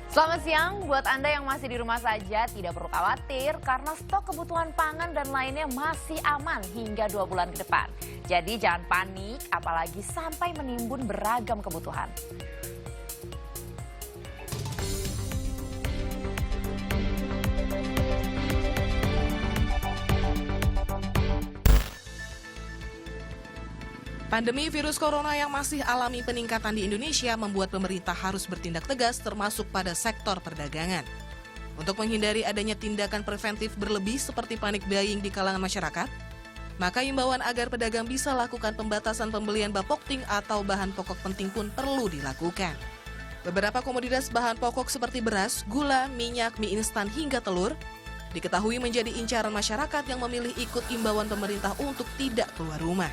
Selamat siang, buat Anda yang masih di rumah saja tidak perlu khawatir karena stok kebutuhan pangan dan lainnya masih aman hingga 2 bulan ke depan. Jadi jangan panik, apalagi sampai menimbun beragam kebutuhan. Pandemi virus corona yang masih alami peningkatan di Indonesia membuat pemerintah harus bertindak tegas termasuk pada sektor perdagangan. Untuk menghindari adanya tindakan preventif berlebih seperti panik buying di kalangan masyarakat, maka imbauan agar pedagang bisa lakukan pembatasan pembelian bapokting atau bahan pokok penting pun perlu dilakukan. Beberapa komoditas bahan pokok seperti beras, gula, minyak, mie instan hingga telur diketahui menjadi incaran masyarakat yang memilih ikut imbauan pemerintah untuk tidak keluar rumah.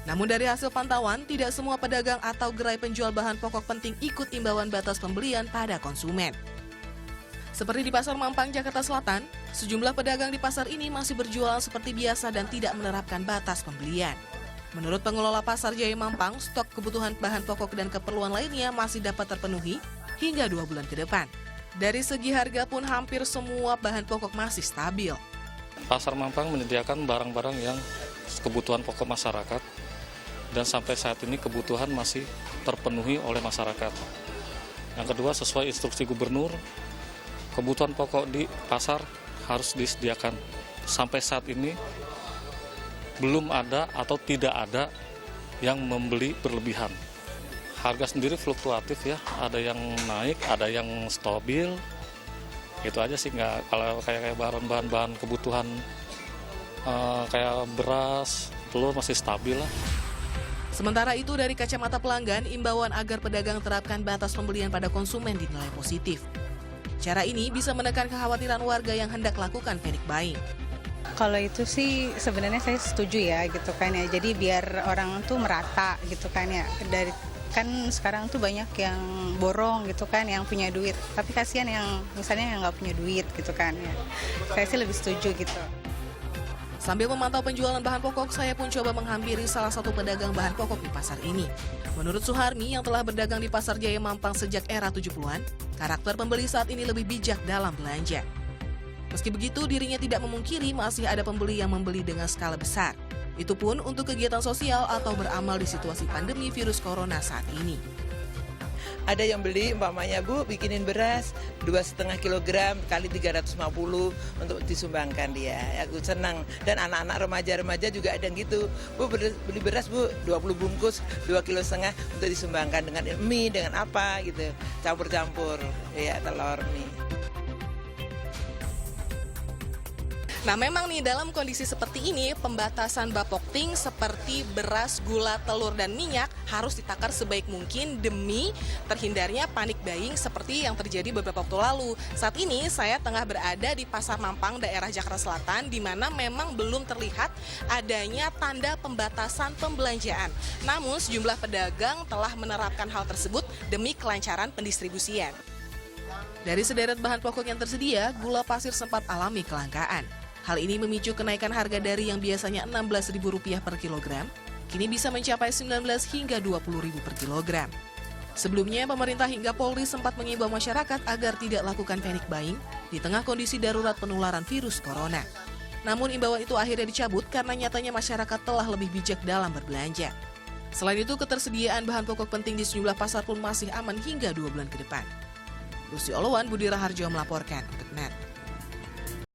Namun dari hasil pantauan, tidak semua pedagang atau gerai penjual bahan pokok penting ikut imbauan batas pembelian pada konsumen. Seperti di Pasar Mampang, Jakarta Selatan, sejumlah pedagang di pasar ini masih berjualan seperti biasa dan tidak menerapkan batas pembelian. Menurut pengelola Pasar Jaya Mampang, stok kebutuhan bahan pokok dan keperluan lainnya masih dapat terpenuhi hingga 2 bulan ke depan. Dari segi harga pun hampir semua bahan pokok masih stabil. Pasar Mampang menyediakan barang-barang yang kebutuhan pokok masyarakat, dan sampai saat ini kebutuhan masih terpenuhi oleh masyarakat. Yang kedua, sesuai instruksi gubernur, kebutuhan pokok di pasar harus disediakan. Sampai saat ini belum ada atau tidak ada yang membeli berlebihan. Harga sendiri fluktuatif ya, ada yang naik, ada yang stabil. Itu aja sih, nggak kalau kayak bahan-bahan kebutuhan kayak beras, telur masih stabil lah. Sementara itu dari kacamata pelanggan, imbauan agar pedagang terapkan batas pembelian pada konsumen dinilai positif. Cara ini bisa menekan kekhawatiran warga yang hendak lakukan panic buying. Kalau itu sih sebenarnya saya setuju ya gitu kan ya. Jadi biar orang tuh merata gitu kan ya. Kan sekarang tuh banyak yang borong gitu kan, yang punya duit. Tapi kasihan yang misalnya yang nggak punya duit gitu kan ya. Saya sih lebih setuju gitu. Sambil memantau penjualan bahan pokok, saya pun coba menghampiri salah satu pedagang bahan pokok di pasar ini. Menurut Suharmi yang telah berdagang di Pasar Jaya Mampang sejak era 70-an, karakter pembeli saat ini lebih bijak dalam belanja. Meski begitu, dirinya tidak memungkiri masih ada pembeli yang membeli dengan skala besar. Itu pun untuk kegiatan sosial atau beramal di situasi pandemi virus corona saat ini. Ada yang beli umpamanya, Bu, bikinin beras 2,5 kilogram kali 350 untuk disumbangkan dia. Aku senang. Dan anak-anak remaja-remaja juga ada yang gitu. Bu, beli beras, Bu, 20 bungkus 2,5 kilo untuk disumbangkan dengan mie, dengan apa gitu. Campur-campur, ya telur, mie. Nah memang nih dalam kondisi seperti ini, pembatasan bapokting seperti beras, gula, telur, dan minyak harus ditakar sebaik mungkin demi terhindarnya panik buying seperti yang terjadi beberapa waktu lalu. Saat ini saya tengah berada di Pasar Mampang, daerah Jakarta Selatan, di mana memang belum terlihat adanya tanda pembatasan pembelanjaan. Namun sejumlah pedagang telah menerapkan hal tersebut demi kelancaran pendistribusian. Dari sederet bahan pokok yang tersedia, gula pasir sempat alami kelangkaan. Hal ini memicu kenaikan harga dari yang biasanya Rp16.000 per kilogram, kini bisa mencapai Rp19 hingga Rp20.000 per kilogram. Sebelumnya, pemerintah hingga Polri sempat mengimbau masyarakat agar tidak lakukan panic buying di tengah kondisi darurat penularan virus corona. Namun imbauan itu akhirnya dicabut karena nyatanya masyarakat telah lebih bijak dalam berbelanja. Selain itu, ketersediaan bahan pokok penting di sejumlah pasar pun masih aman hingga 2 bulan ke depan. Lucy Olowan, Budi Raharjo melaporkan untuk NET.